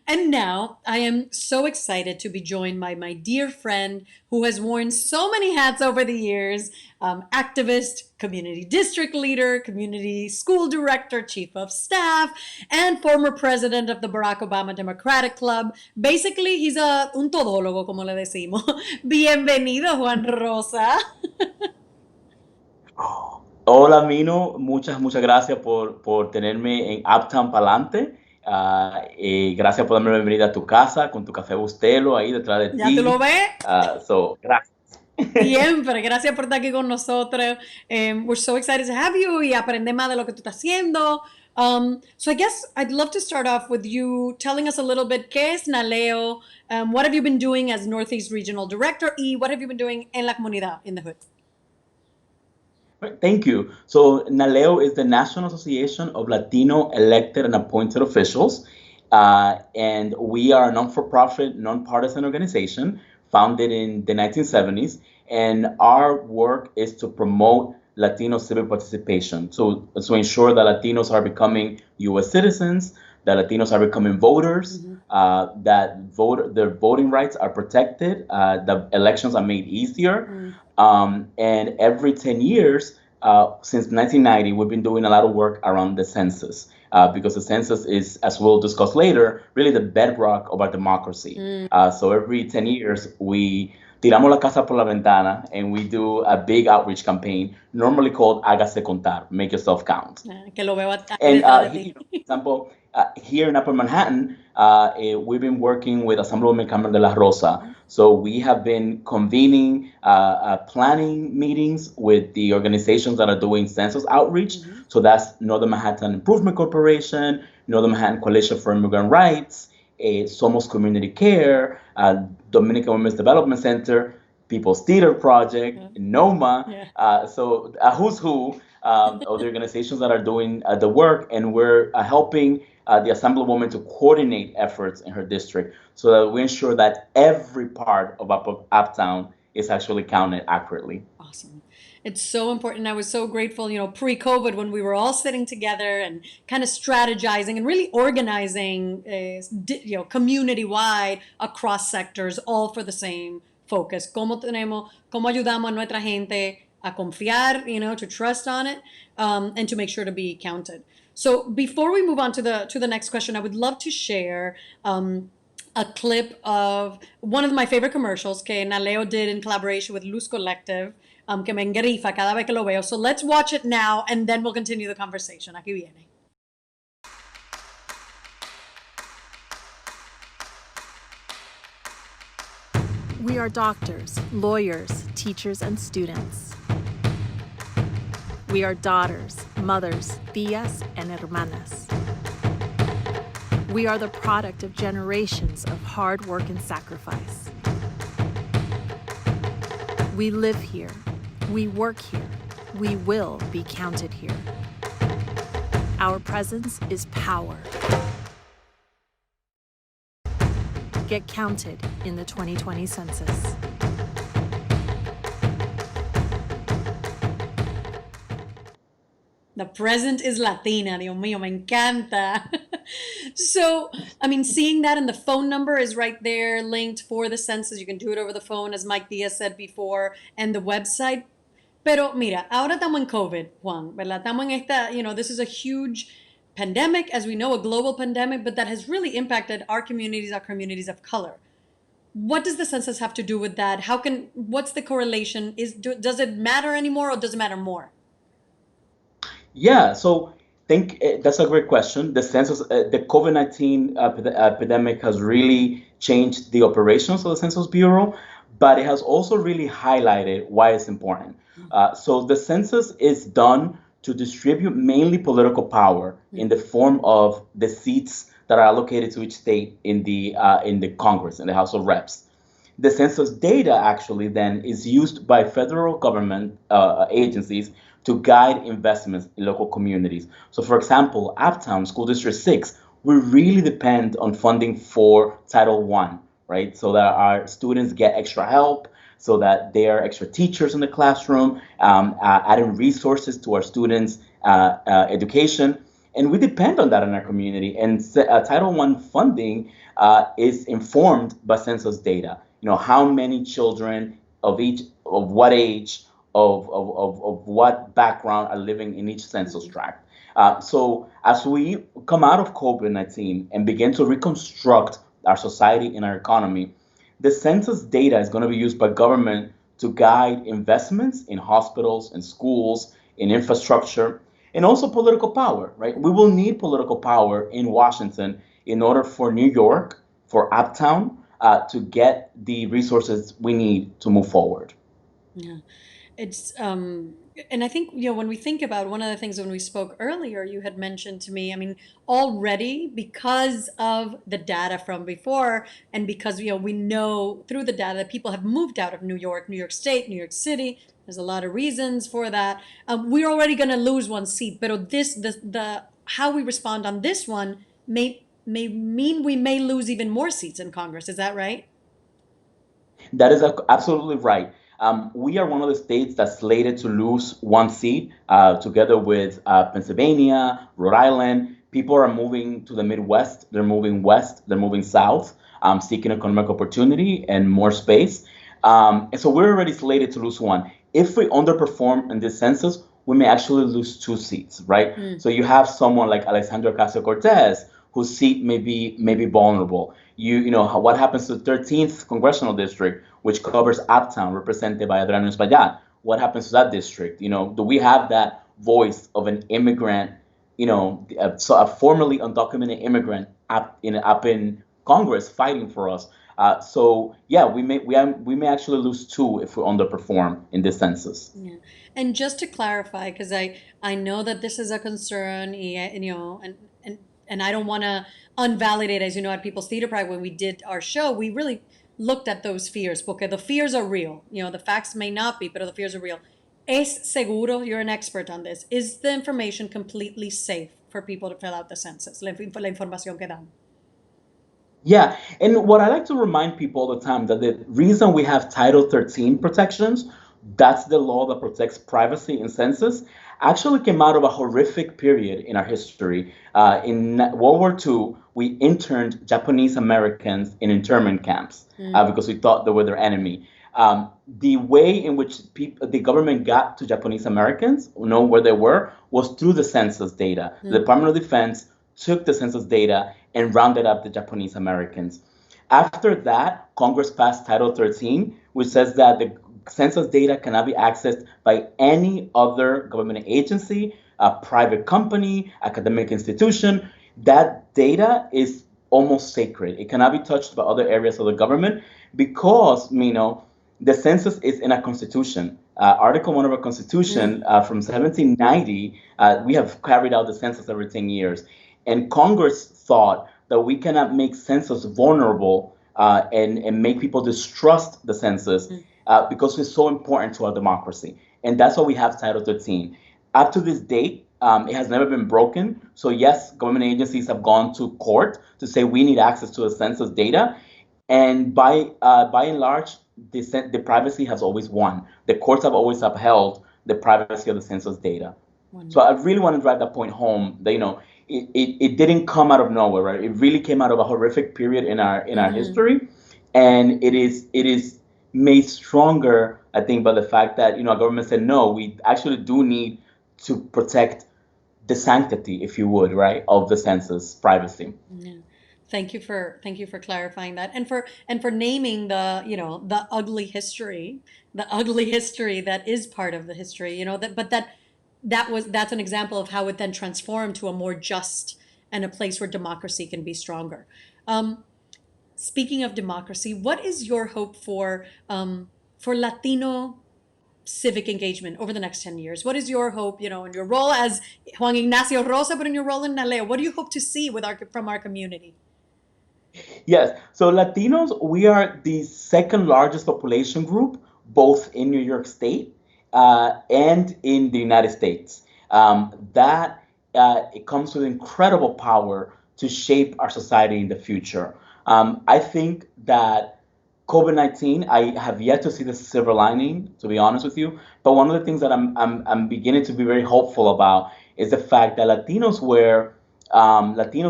And now I am so excited to be joined by my dear friend who has worn so many hats over the years, activist, community district leader, community school director, chief of staff, and former president of the Barack Obama Democratic Club. Basically, he's un todólogo, como le decimos. Bienvenido, Juan Rosa. Hola, Mino. Muchas gracias por tenerme en Uptown para adelante. Gracias por darme la bienvenida a tu casa con tu café Bustelo ahí detrás de ¿Ya tú lo ti. ves? Gracias. Siempre, gracias por estar aquí con nosotros. We're so excited to have you y aprender más de lo que tú estás haciendo. So I guess I'd love to start off with you telling us a little bit qué es Naleo, what have you been doing as Northeast Regional Director y what have you been doing en la comunidad, in the hood? Right, thank you. So NALEO is the National Association of Latino Elected and Appointed Officials. And we are a non-for-profit, nonpartisan organization founded in the 1970s. And our work is to promote Latino civic participation, to ensure that Latinos are becoming U.S. citizens, that Latinos are becoming voters, their voting rights are protected, the elections are made easier. And every 10 years, since 1990, we've been doing a lot of work around the census. Because the census is, as we'll discuss later, really the bedrock of our democracy. So every 10 years, we tiramos la casa por la ventana and we do a big outreach campaign, normally called Hágase Contar, make yourself count. Que lo veo aquí And detrás de ti. for example, here in Upper Manhattan, we've been working with Assemblywoman Carmen de la Rosa. So we have been convening planning meetings with the organizations that are doing census outreach. So that's Northern Manhattan Improvement Corporation, Northern Manhattan Coalition for Immigrant Rights, Somos Community Care, Dominican Women's Development Center, People's Theater Project, NOMA. So a who's who of the organizations that are doing the work, and we're helping the Assemblywoman to coordinate efforts in her district so that we ensure that every part of Uptown is actually counted accurately. Awesome. It's so important. I was so grateful, pre-COVID when we were all sitting together and kind of strategizing and really organizing, community-wide across sectors, all for the same focus. Cómo ayudamos a nuestra gente a confiar, to trust on it, and to make sure to be counted. So before we move on to the next question, I would love to share a clip of one of my favorite commercials que Naleo did in collaboration with Luz Collective, que me engrifa cada vez que lo veo. So let's watch it now and then we'll continue the conversation. Aquí viene. We are doctors, lawyers, teachers, and students. We are daughters, mothers, tías, and hermanas. We are the product of generations of hard work and sacrifice. We live here. We work here. We will be counted here. Our presence is power. Get counted in the 2020 census. The present is Latina. Dios mío, me encanta. So, seeing that, and the phone number is right there linked for the census. You can do it over the phone, as Mike Diaz said before, and the website. Pero mira, ahora estamos en COVID, Juan, ¿verdad? Estamos en esta, this is a huge pandemic, as we know, a global pandemic, but that has really impacted our communities of color. What does the census have to do with that? What's the correlation? Does it matter anymore or does it matter more? Yeah, so think that's a great question. The census, the COVID-19 epidemic has really changed the operations of the Census Bureau, but it has also really highlighted why it's important. So the census is done to distribute mainly political power in the form of the seats that are allocated to each state in the Congress, in the House of Reps. The census data actually then is used by federal government agencies to guide investments in local communities. So, for example, Uptown School District 6, we really depend on funding for Title I, right? So that our students get extra help, so that there are extra teachers in the classroom, adding resources to our students' education. And we depend on that in our community. And Title I funding is informed by census data. How many children of what age, of what background are living in each census tract. So as we come out of COVID-19 and begin to reconstruct our society and our economy, the census data is going to be used by government to guide investments in hospitals and schools, in infrastructure, and also political power, right? We will need political power in Washington in order for New York, for Uptown, to get the resources we need to move forward. Yeah. It's and I think, when we think about one of the things when we spoke earlier, you had mentioned to me, I mean, already because of the data from before, and because we know through the data that people have moved out of New York, New York State, New York City. There's a lot of reasons for that. We're already going to lose one seat, but the how we respond on this one may mean we may lose even more seats in Congress. Is that right? That is absolutely right. We are one of the states that's slated to lose one seat, together with Pennsylvania, Rhode Island. People are moving to the Midwest. They're moving west. They're moving south, seeking economic opportunity and more space. And so we're already slated to lose one. If we underperform in this census, we may actually lose two seats, right? So you have someone like Alexandria Ocasio-Cortez, whose seat may be vulnerable. What happens to the 13th congressional district, which covers Uptown, represented by Adriano Espaillat? What happens to that district? Do we have that voice of an immigrant, so a formerly undocumented immigrant up in Congress fighting for us? So yeah, we may actually lose two if we underperform in this census. Yeah. And just to clarify, because I know that this is a concern, and I don't want to unvalidate, as you know, at People's Theater Pride, when we did our show, we really looked at those fears, because the fears are real. The facts may not be, but the fears are real. Es seguro, you're an expert on this. Is the information completely safe for people to fill out the census? La información que dan. Yeah, and what I like to remind people all the time, that the reason we have Title 13 protections, that's the law that protects privacy in census, actually came out of a horrific period in our history. In World War II, we interned Japanese Americans in internment camps because we thought they were their enemy. The way in which the government got to Japanese Americans, know where they were, was through the census data. The Department of Defense took the census data and rounded up the Japanese Americans. After that, Congress passed Title 13, which says that the census data cannot be accessed by any other government agency, a private company, academic institution. That data is almost sacred. It cannot be touched by other areas of the government because, the census is in a constitution. Article 1 of our constitution from 1790, we have carried out the census every 10 years. And Congress thought that we cannot make census vulnerable and make people distrust the census because it's so important to our democracy. And that's why we have Title 13. Up to this date, it has never been broken. So yes, government agencies have gone to court to say we need access to the census data. And by and large, the privacy has always won. The courts have always upheld the privacy of the census data. So I really want to drive that point home that, it didn't come out of nowhere, right? It really came out of a horrific period in our history. And it is made stronger, I think, by the fact that, our government said, no, we actually do need to protect the sanctity, if you would, right, of the census privacy. Yeah. Thank you for clarifying that, and for naming the ugly history, that is part of the history, that's an example of how it then transformed to a more just and a place where democracy can be stronger. Speaking of democracy, what is your hope for Latino civic engagement over the next 10 years? What is your hope, in your role as Juan Ignacio Rosa, but in your role in Naleo? What do you hope to see from our community? Yes, so Latinos, we are the second largest population group, both in New York State and in the United States. It comes with incredible power to shape our society in the future. I think that COVID-19, I have yet to see the silver lining, to be honest with you. But one of the things that I'm beginning to be very hopeful about is the fact that Latinos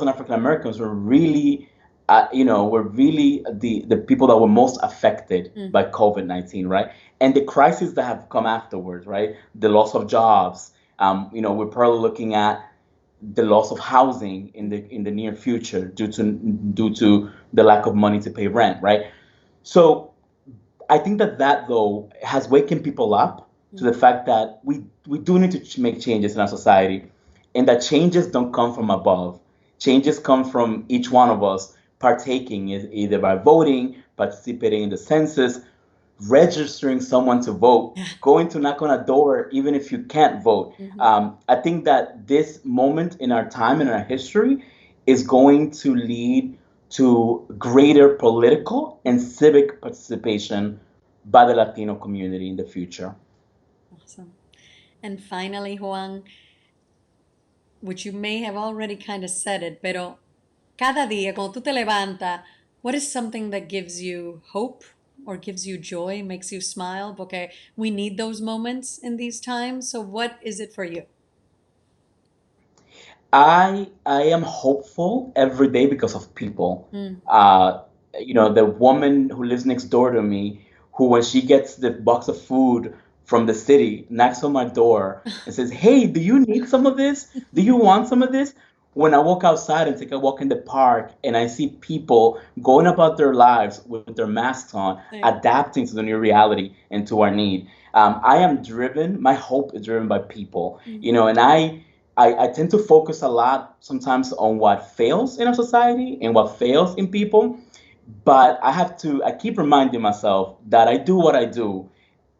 and African Americans were really, were really the people that were most affected by COVID-19, right? And the crises that have come afterwards, right? The loss of jobs. We're probably looking at the loss of housing in the near future due to the lack of money to pay rent, right? So I think that though has waken people up to the fact that we do need to make changes in our society, and that changes don't come from above. Changes come from each one of us partaking either by voting, participating in the census, registering someone to vote, going to knock on a door even if you can't vote. I think that this moment in our time and our history is going to lead to greater political and civic participation by the Latino community in the future. Awesome. And finally, Juan, which you may have already kind of said it, pero cada día, cuando tú te levantas, what is something that gives you hope or gives you joy, makes you smile? Porque we need those moments in these times. So what is it for you? I am hopeful every day because of people. The woman who lives next door to me, who when she gets the box of food from the city, knocks on my door and says, "Hey, do you need some of this? Do you want some of this?" When I walk outside and take a walk in the park and I see people going about their lives with their masks on, Yeah. adapting to the new reality and to our need, I am driven. My hope is driven by people. And I tend to focus a lot sometimes on what fails in our society and what fails in people. But I keep reminding myself that I do what I do,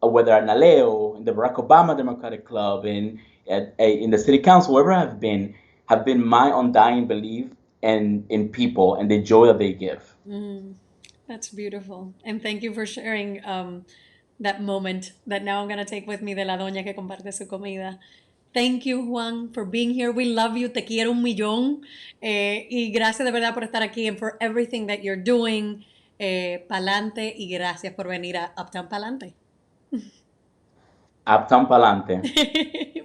whether at Naleo, in the Barack Obama Democratic Club, in the city council, wherever have been my undying belief in people and the joy that they give. That's beautiful. And thank you for sharing that moment that now I'm going to take with me de la doña que comparte su comida. Thank you, Juan, for being here. We love you. Te quiero un millón. Y gracias de verdad por estar aquí and for everything that you're doing. Pa'lante y gracias por venir a Uptown Pa'lante. Uptown Palante.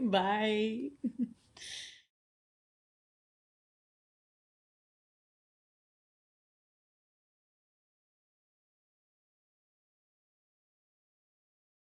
Bye.